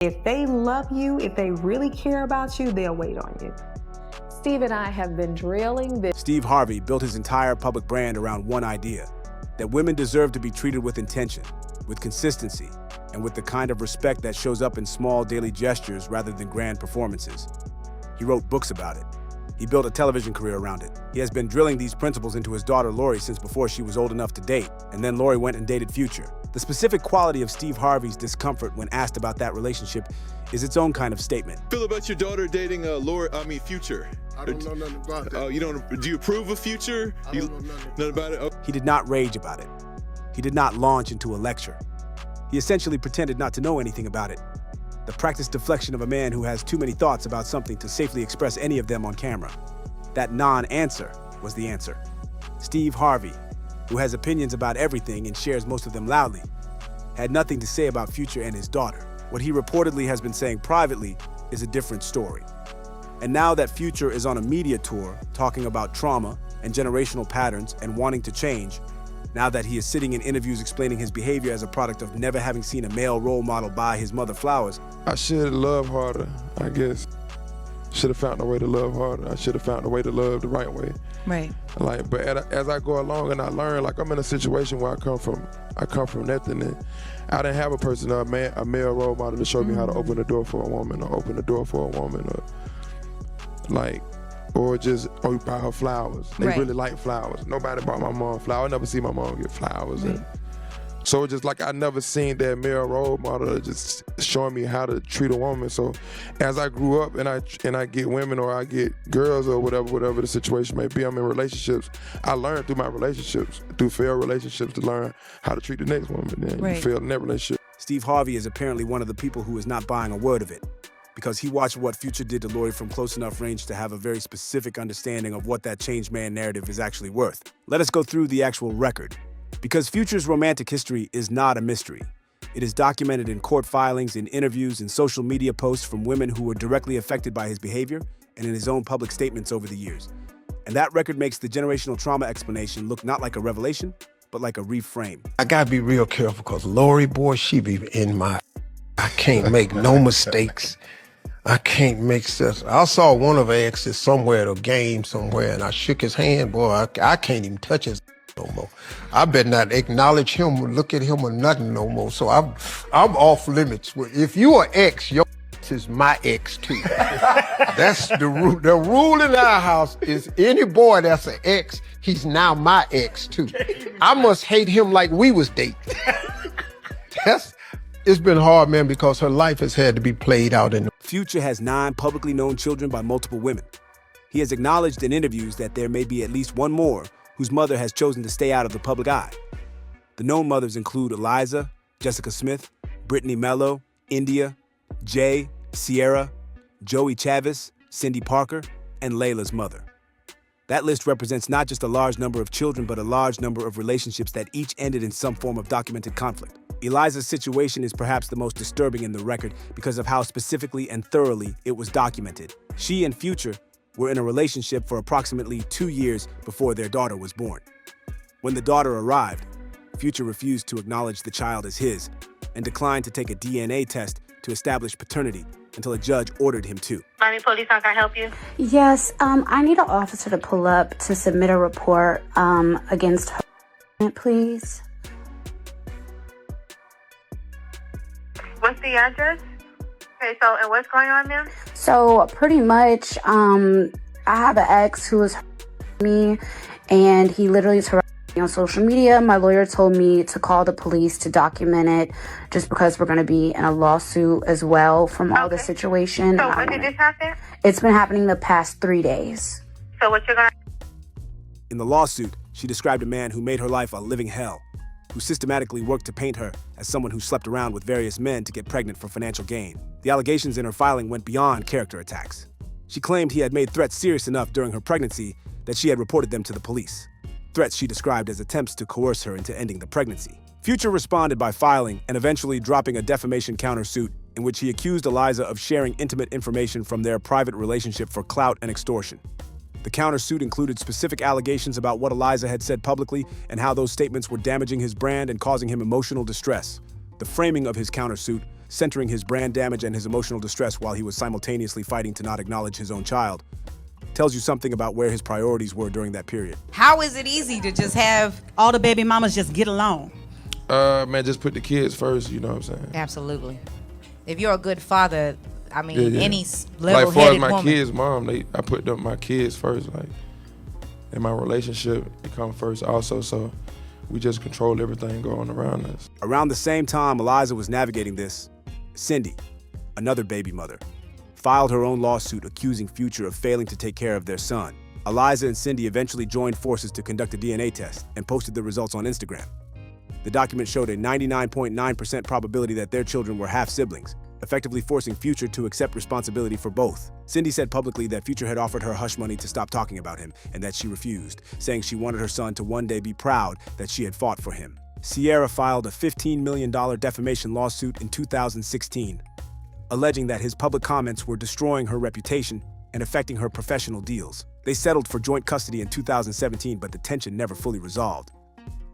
If they love you, if they really care about you, they'll wait on you. Steve and I have been drilling this. Steve Harvey built his entire public brand around one idea, that women deserve to be treated with intention, with consistency, and with the kind of respect that shows up in small daily gestures rather than grand performances. He wrote books about it. He built a television career around it. He has been drilling these principles into his daughter Lori since before she was old enough to date, and then Lori went and dated Future. The specific quality of Steve Harvey's discomfort when asked about that relationship is its own kind of statement. Feel about your daughter dating Future? I don't know nothing about that. You don't? Do you approve of Future? I don't know nothing about it. Oh. He did not rage about it. He did not launch into a lecture. He essentially pretended not to know anything about it. The practiced deflection of a man who has too many thoughts about something to safely express any of them on camera. That non-answer was the answer. Steve Harvey, who has opinions about everything and shares most of them loudly, had nothing to say about Future and his daughter. What he reportedly has been saying privately is a different story. And now that Future is on a media tour talking about trauma and generational patterns and wanting to change, now that he is sitting in interviews explaining his behavior as a product of never having seen a male role model buy his mother flowers. I should have loved harder, I guess. Should have found a way to love harder. I should have found a way to love the right way. Right. But as I go along and I learn, I'm in a situation where I come from nothing, and I didn't have a person, a male role model to show me how to open the door for a woman, or open the door for a woman, or just buy her flowers. They really like flowers. Nobody bought my mom flowers. I never see my mom get flowers. Right. And so it's just I never seen that male role model just showing me how to treat a woman. So as I grew up and I get women or I get girls or whatever the situation may be, I'm in relationships. I learned through my relationships, through failed relationships, to learn how to treat the next woman. Then you fail in that relationship. Steve Harvey is apparently one of the people who is not buying a word of it, because he watched what Future did to Lori from close enough range to have a very specific understanding of what that changed man narrative is actually worth. Let us go through the actual record. Because Future's romantic history is not a mystery. It is documented in court filings, in interviews, in social media posts from women who were directly affected by his behavior, and in his own public statements over the years. And that record makes the generational trauma explanation look not like a revelation, but like a reframe. I gotta be real careful, because Lori, boy, she be in my... I can't make no mistakes. I can't make sense. I saw one of her exes somewhere at a game somewhere, and I shook his hand. Boy, I can't even touch his no more. I better not acknowledge him or look at him or nothing no more. So I'm off limits. If you are ex, your is my ex too. That's the rule. The rule in our house is any boy that's an ex, he's now my ex too. I must hate him like we was dating. It's been hard, man, because her life has had to be played out in. Future has 9 publicly known children by multiple women. He has acknowledged in interviews that there may be at least one more whose mother has chosen to stay out of the public eye. The known mothers include Eliza, Jessica Smith, Brittany Mello, India, Jay, Sierra, Joey Chavis, Cindy Parker, and Layla's mother. That list represents not just a large number of children, but a large number of relationships that each ended in some form of documented conflict. Eliza's situation is perhaps the most disturbing in the record because of how specifically and thoroughly it was documented. She and Future were in a relationship for approximately 2 years before their daughter was born. When the daughter arrived, Future refused to acknowledge the child as his and declined to take a DNA test to establish paternity until a judge ordered him to. Miami Police, how can I help you? Yes, I need an officer to pull up to submit a report against her, please. What's the address? Okay, so, and what's going on, ma'am? So, pretty much, I have an ex who is me, and he literally is harassing me on social media. My lawyer told me to call the police to document it, just because we're going to be in a lawsuit as well from all the situation. So, when did this happen? It's been happening the past 3 days. So, what you're going to... In the lawsuit, she described a man who made her life a living hell, who systematically worked to paint her as someone who slept around with various men to get pregnant for financial gain. The allegations in her filing went beyond character attacks. She claimed he had made threats serious enough during her pregnancy that she had reported them to the police. Threats she described as attempts to coerce her into ending the pregnancy. Future responded by filing and eventually dropping a defamation countersuit in which he accused Eliza of sharing intimate information from their private relationship for clout and extortion. The countersuit included specific allegations about what Eliza had said publicly and how those statements were damaging his brand and causing him emotional distress. The framing of his countersuit centering his brand damage and his emotional distress while he was simultaneously fighting to not acknowledge his own child, tells you something about where his priorities were during that period. How is it easy to just have all the baby mamas just get along? Man, just put the kids first, you know what I'm saying? Absolutely. If you're a good father, I mean, Yeah. any Like, level-headed far as my woman. kids' mom, I put my kids first, like, and my relationship become first also, so we just control everything going around us. Around the same time Eliza was navigating this, Cindy, another baby mother, filed her own lawsuit accusing Future of failing to take care of their son. Eliza and Cindy eventually joined forces to conduct a DNA test and posted the results on Instagram. The document showed a 99.9% probability that their children were half-siblings, effectively forcing Future to accept responsibility for both. Cindy said publicly that Future had offered her hush money to stop talking about him and that she refused, saying she wanted her son to one day be proud that she had fought for him. Sierra filed a $15 million defamation lawsuit in 2016, alleging that his public comments were destroying her reputation and affecting her professional deals. They settled for joint custody in 2017, but the tension never fully resolved.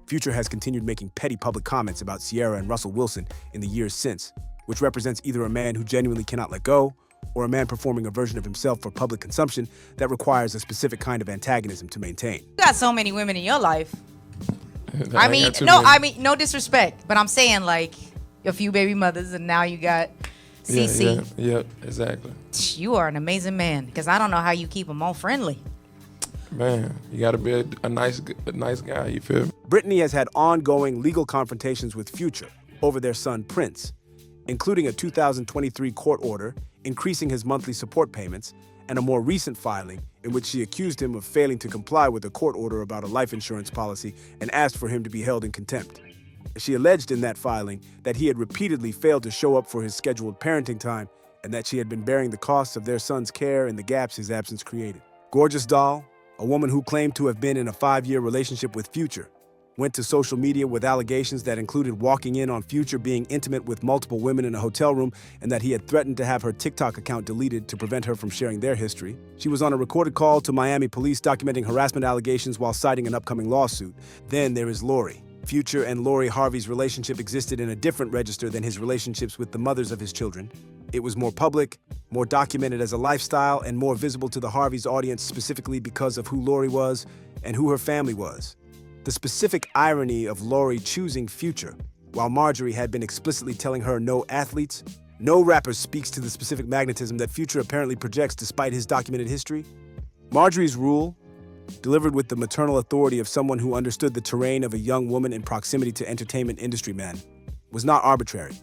Future has continued making petty public comments about Sierra and Russell Wilson in the years since, which represents either a man who genuinely cannot let go or a man performing a version of himself for public consumption that requires a specific kind of antagonism to maintain. You got so many women in your life. I mean, no disrespect, but I'm saying like a few baby mothers, and now you got CC. Yeah, exactly. You are an amazing man, because I don't know how you keep them all friendly. Man, you gotta be a nice guy, you feel me? Brittany has had ongoing legal confrontations with Future over their son Prince, including a 2023 court order increasing his monthly support payments and a more recent filing in which she accused him of failing to comply with a court order about a life insurance policy and asked for him to be held in contempt. She alleged in that filing that he had repeatedly failed to show up for his scheduled parenting time and that she had been bearing the costs of their son's care and the gaps his absence created. Gorgeous Doll, a woman who claimed to have been in a 5-year relationship with Future, went to social media with allegations that included walking in on Future being intimate with multiple women in a hotel room and that he had threatened to have her TikTok account deleted to prevent her from sharing their history. She was on a recorded call to Miami police documenting harassment allegations while citing an upcoming lawsuit. Then there is Lori. Future and Lori Harvey's relationship existed in a different register than his relationships with the mothers of his children. It was more public, more documented as a lifestyle, and more visible to the Harvey's audience specifically because of who Lori was and who her family was. The specific irony of Lori choosing Future, while Marjorie had been explicitly telling her no athletes, no rapper, speaks to the specific magnetism that Future apparently projects despite his documented history. Marjorie's rule, delivered with the maternal authority of someone who understood the terrain of a young woman in proximity to entertainment industry men, was not arbitrary.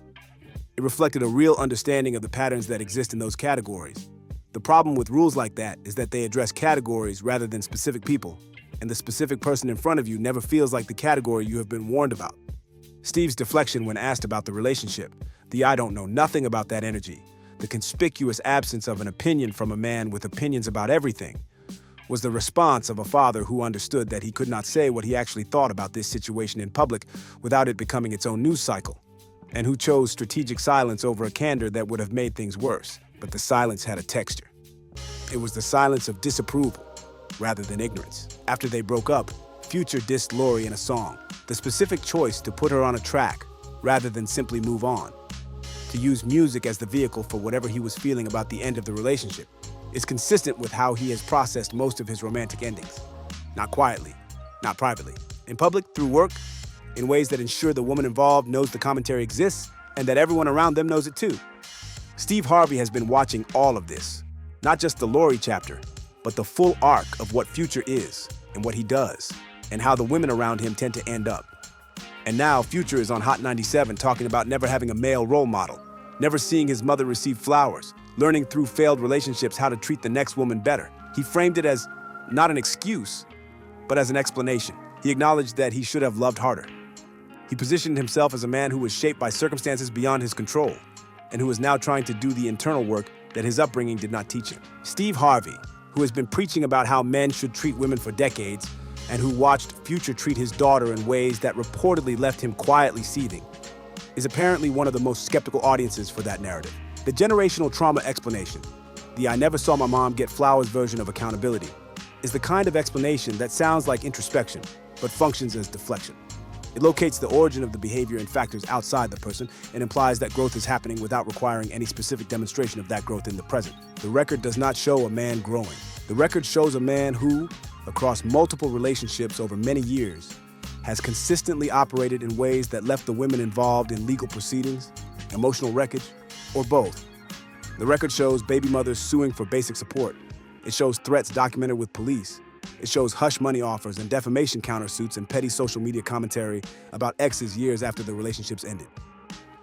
It reflected a real understanding of the patterns that exist in those categories. The problem with rules like that is that they address categories rather than specific people, and the specific person in front of you never feels like the category you have been warned about. Steve's deflection when asked about the relationship, the "I don't know nothing about that" energy, the conspicuous absence of an opinion from a man with opinions about everything, was the response of a father who understood that he could not say what he actually thought about this situation in public without it becoming its own news cycle, and who chose strategic silence over a candor that would have made things worse. But the silence had a texture. It was the silence of disapproval rather than ignorance. After they broke up, Future dissed Lori in a song. The specific choice to put her on a track rather than simply move on, to use music as the vehicle for whatever he was feeling about the end of the relationship, is consistent with how he has processed most of his romantic endings. Not quietly, not privately. In public, through work, in ways that ensure the woman involved knows the commentary exists and that everyone around them knows it too. Steve Harvey has been watching all of this, not just the Lori chapter, but the full arc of what Future is and what he does and how the women around him tend to end up. And now Future is on Hot 97 talking about never having a male role model, never seeing his mother receive flowers, learning through failed relationships how to treat the next woman better. He framed it as not an excuse, but as an explanation. He acknowledged that he should have loved harder. He positioned himself as a man who was shaped by circumstances beyond his control and who is now trying to do the internal work that his upbringing did not teach him. Steve Harvey, who has been preaching about how men should treat women for decades and who watched Future treat his daughter in ways that reportedly left him quietly seething, is apparently one of the most skeptical audiences for that narrative. The generational trauma explanation, the "I never saw my mom get flowers" version of accountability, is the kind of explanation that sounds like introspection, but functions as deflection. It locates the origin of the behavior and factors outside the person and implies that growth is happening without requiring any specific demonstration of that growth in the present. The record does not show a man growing. The record shows a man who, across multiple relationships over many years, has consistently operated in ways that left the women involved in legal proceedings, emotional wreckage, or both. The record shows baby mothers suing for basic support. It shows threats documented with police. It shows hush money offers and defamation countersuits and petty social media commentary about exes years after the relationships ended.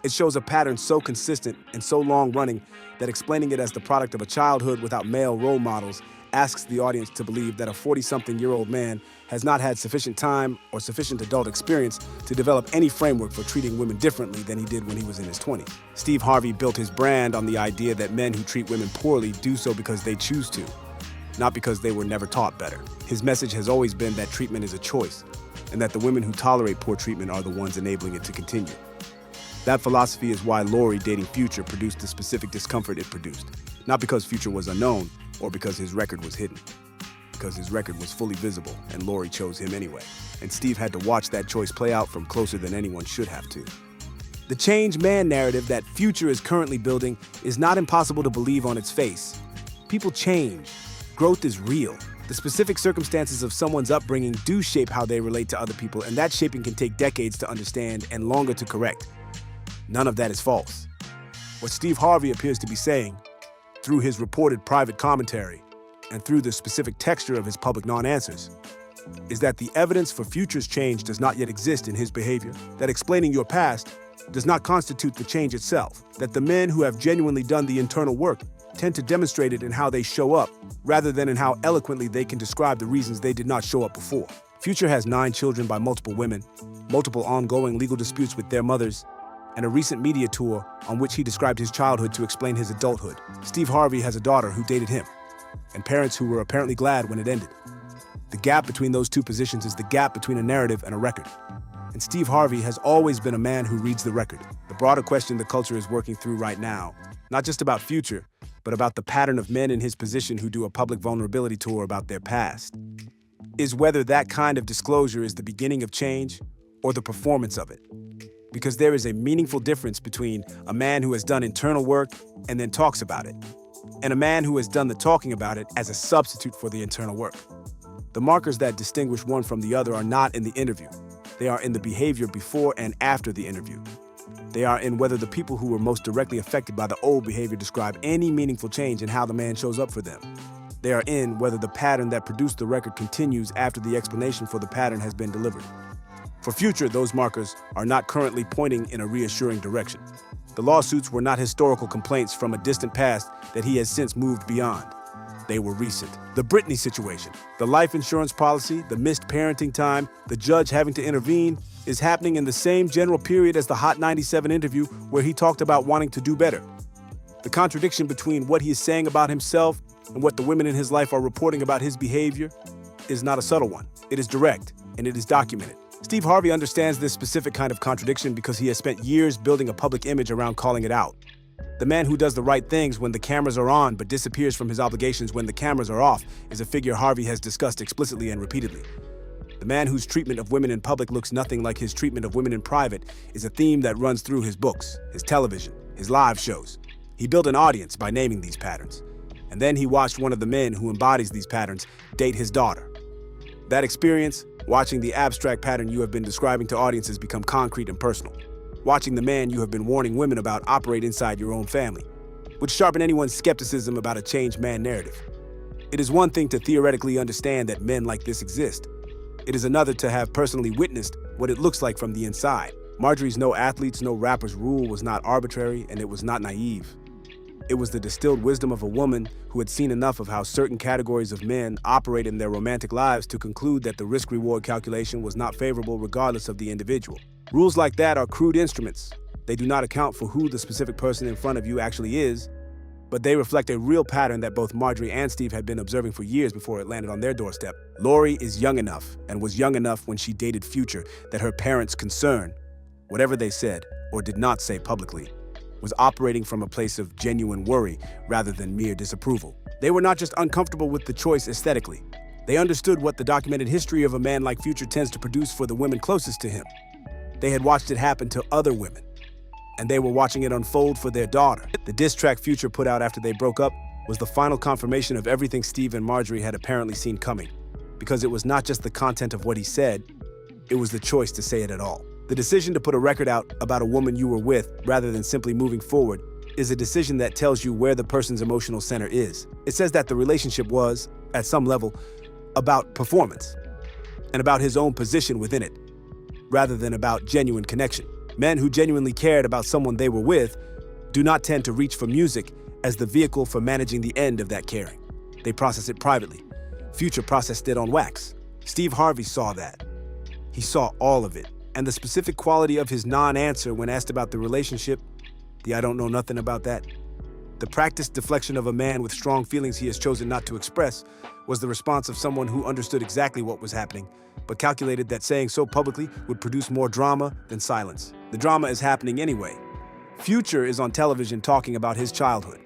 It shows a pattern so consistent and so long-running that explaining it as the product of a childhood without male role models asks the audience to believe that a 40-something-year-old man has not had sufficient time or sufficient adult experience to develop any framework for treating women differently than he did when he was in his 20s. Steve Harvey built his brand on the idea that men who treat women poorly do so because they choose to, not because they were never taught better. His message has always been that treatment is a choice, and that the women who tolerate poor treatment are the ones enabling it to continue. That philosophy is why Lori dating Future produced the specific discomfort it produced, not because Future was unknown or because his record was hidden, because his record was fully visible and Lori chose him anyway. And Steve had to watch that choice play out from closer than anyone should have to. The changed man narrative that Future is currently building is not impossible to believe on its face. People change. Growth is real. The specific circumstances of someone's upbringing do shape how they relate to other people, and that shaping can take decades to understand and longer to correct. None of that is false. What Steve Harvey appears to be saying, through his reported private commentary and through the specific texture of his public non-answers, is that the evidence for Future's change does not yet exist in his behavior, that explaining your past does not constitute the change itself, that the men who have genuinely done the internal work tend to demonstrate it in how they show up, rather than in how eloquently they can describe the reasons they did not show up before. Future has 9 children by multiple women, multiple ongoing legal disputes with their mothers, and a recent media tour on which he described his childhood to explain his adulthood. Steve Harvey has a daughter who dated him, and parents who were apparently glad when it ended. The gap between those two positions is the gap between a narrative and a record. And Steve Harvey has always been a man who reads the record. The broader question the culture is working through right now, not just about Future, but about the pattern of men in his position who do a public vulnerability tour about their past, is whether that kind of disclosure is the beginning of change or the performance of it. Because there is a meaningful difference between a man who has done internal work and then talks about it, and a man who has done the talking about it as a substitute for the internal work. The markers that distinguish one from the other are not in the interview. They are in the behavior before and after the interview. They are in whether the people who were most directly affected by the old behavior describe any meaningful change in how the man shows up for them. They are in whether the pattern that produced the record continues after the explanation for the pattern has been delivered. For Future, those markers are not currently pointing in a reassuring direction. The lawsuits were not historical complaints from a distant past that he has since moved beyond. They were recent. The Britney situation, the life insurance policy, the missed parenting time, the judge having to intervene, is happening in the same general period as the Hot 97 interview where he talked about wanting to do better. The contradiction between what he is saying about himself and what the women in his life are reporting about his behavior is not a subtle one. It is direct, and it is documented. Steve Harvey understands this specific kind of contradiction because he has spent years building a public image around calling it out. The man who does the right things when the cameras are on but disappears from his obligations when the cameras are off is a figure Harvey has discussed explicitly and repeatedly. The man whose treatment of women in public looks nothing like his treatment of women in private is a theme that runs through his books, his television, his live shows. He built an audience by naming these patterns. And then he watched one of the men who embodies these patterns date his daughter. That experience, watching the abstract pattern you have been describing to audiences become concrete and personal. Watching the man you have been warning women about operate inside your own family, would sharpen anyone's skepticism about a changed man narrative. It is one thing to theoretically understand that men like this exist. It is another to have personally witnessed what it looks like from the inside. Marjorie's no athletes, no rappers rule was not arbitrary, and it was not naive. It was the distilled wisdom of a woman who had seen enough of how certain categories of men operate in their romantic lives to conclude that the risk-reward calculation was not favorable regardless of the individual. Rules like that are crude instruments. They do not account for who the specific person in front of you actually is, but they reflect a real pattern that both Marjorie and Steve had been observing for years before it landed on their doorstep. Lori is young enough, and was young enough when she dated Future, that her parents' concern, whatever they said or did not say publicly, was operating from a place of genuine worry rather than mere disapproval. They were not just uncomfortable with the choice aesthetically. They understood what the documented history of a man like Future tends to produce for the women closest to him. They had watched it happen to other women, and they were watching it unfold for their daughter. The diss track Future put out after they broke up was the final confirmation of everything Steve and Marjorie had apparently seen coming, because it was not just the content of what he said, it was the choice to say it at all. The decision to put a record out about a woman you were with, rather than simply moving forward, is a decision that tells you where the person's emotional center is. It says that the relationship was, at some level, about performance, and about his own position within it, rather than about genuine connection. Men who genuinely cared about someone they were with do not tend to reach for music as the vehicle for managing the end of that caring. They process it privately. Future processed it on wax. Steve Harvey saw that. He saw all of it. And the specific quality of his non-answer when asked about the relationship, the I don't know nothing about that, the practiced deflection of a man with strong feelings he has chosen not to express, was the response of someone who understood exactly what was happening, but calculated that saying so publicly would produce more drama than silence. The drama is happening anyway. Future is on television talking about his childhood.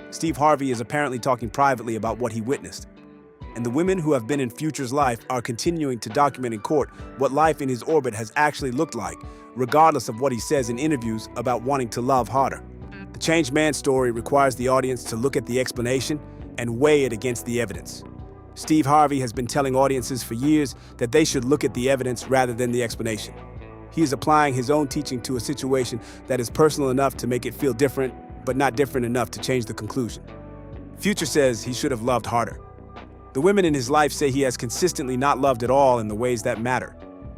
Steve Harvey is apparently talking privately about what he witnessed. And the women who have been in Future's life are continuing to document in court what life in his orbit has actually looked like, regardless of what he says in interviews about wanting to love harder. The changed man story requires the audience to look at the explanation and weigh it against the evidence. Steve Harvey has been telling audiences for years that they should look at the evidence rather than the explanation. He is applying his own teaching to a situation that is personal enough to make it feel different, but not different enough to change the conclusion. Future says he should have loved harder. The women in his life say he has consistently not loved at all in the ways that matter.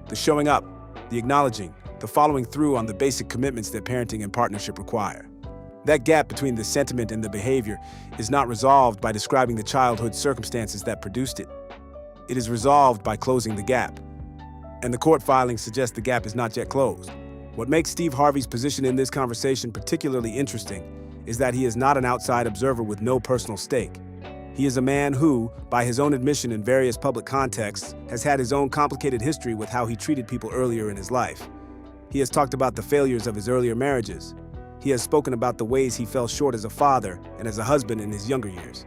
The showing up, the acknowledging, the following through on the basic commitments that parenting and partnership require. That gap between the sentiment and the behavior is not resolved by describing the childhood circumstances that produced it. It is resolved by closing the gap. And the court filings suggest the gap is not yet closed. What makes Steve Harvey's position in this conversation particularly interesting is that he is not an outside observer with no personal stake. He is a man who, by his own admission in various public contexts, has had his own complicated history with how he treated people earlier in his life. He has talked about the failures of his earlier marriages. He has spoken about the ways he fell short as a father and as a husband in his younger years.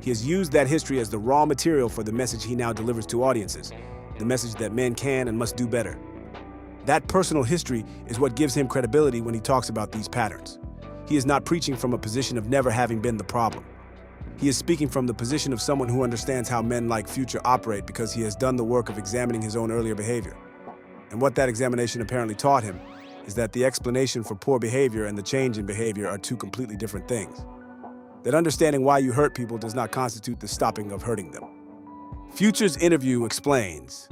He has used that history as the raw material for the message he now delivers to audiences, the message that men can and must do better. That personal history is what gives him credibility when he talks about these patterns. He is not preaching from a position of never having been the problem. He is speaking from the position of someone who understands how men like Future operate because he has done the work of examining his own earlier behavior. And what that examination apparently taught him is that the explanation for poor behavior and the change in behavior are two completely different things. That understanding why you hurt people does not constitute the stopping of hurting them. Future's interview explains.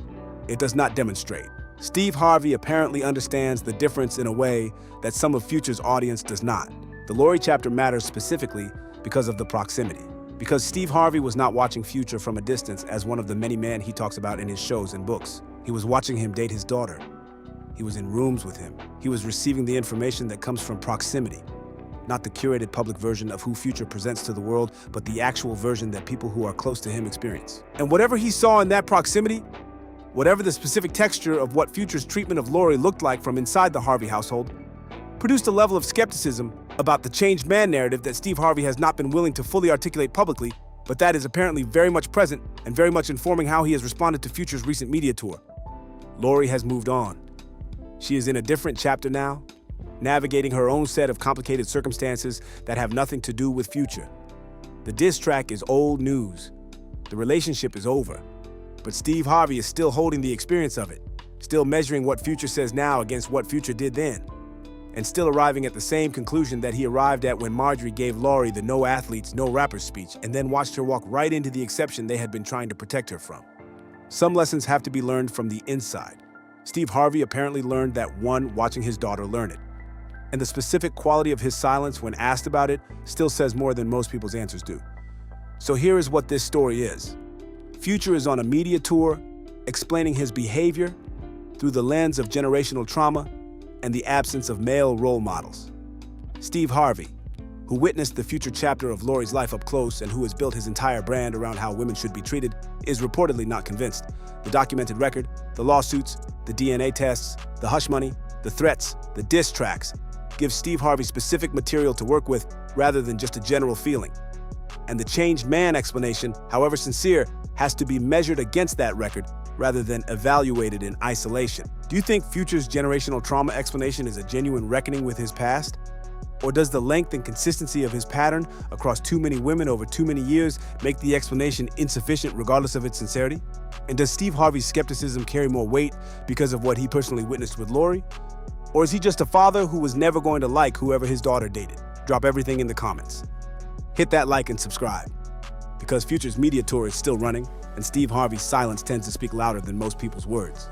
It does not demonstrate. Steve Harvey apparently understands the difference in a way that some of Future's audience does not. The Lori chapter matters specifically because of the proximity. Because Steve Harvey was not watching Future from a distance as one of the many men he talks about in his shows and books. He was watching him date his daughter. He was in rooms with him. He was receiving the information that comes from proximity. Not the curated public version of who Future presents to the world, but the actual version that people who are close to him experience. And whatever he saw in that proximity, whatever the specific texture of what Future's treatment of Lori looked like from inside the Harvey household, produced a level of skepticism about the changed man narrative that Steve Harvey has not been willing to fully articulate publicly, but that is apparently very much present and very much informing how he has responded to Future's recent media tour. Lori has moved on. She is in a different chapter now, navigating her own set of complicated circumstances that have nothing to do with Future. The diss track is old news. The relationship is over. But Steve Harvey is still holding the experience of it, still measuring what Future says now against what Future did then, and still arriving at the same conclusion that he arrived at when Marjorie gave Lori the no athletes, no rappers speech, and then watched her walk right into the exception they had been trying to protect her from. Some lessons have to be learned from the inside. Steve Harvey apparently learned that one watching his daughter learn it. And the specific quality of his silence when asked about it still says more than most people's answers do. So here is what this story is. Future is on a media tour explaining his behavior through the lens of generational trauma and the absence of male role models. Steve Harvey, who witnessed the Future chapter of Lori's life up close and who has built his entire brand around how women should be treated, is reportedly not convinced. The documented record, the lawsuits, the DNA tests, the hush money, the threats, the diss tracks, give Steve Harvey specific material to work with rather than just a general feeling. And the changed man explanation, however sincere, has to be measured against that record rather than evaluated in isolation. Do you think Future's generational trauma explanation is a genuine reckoning with his past? Or does the length and consistency of his pattern across too many women over too many years make the explanation insufficient regardless of its sincerity? And does Steve Harvey's skepticism carry more weight because of what he personally witnessed with Lori? Or is he just a father who was never going to like whoever his daughter dated? Drop everything in the comments. Hit that like and subscribe, because Future's media tour is still running, and Steve Harvey's silence tends to speak louder than most people's words.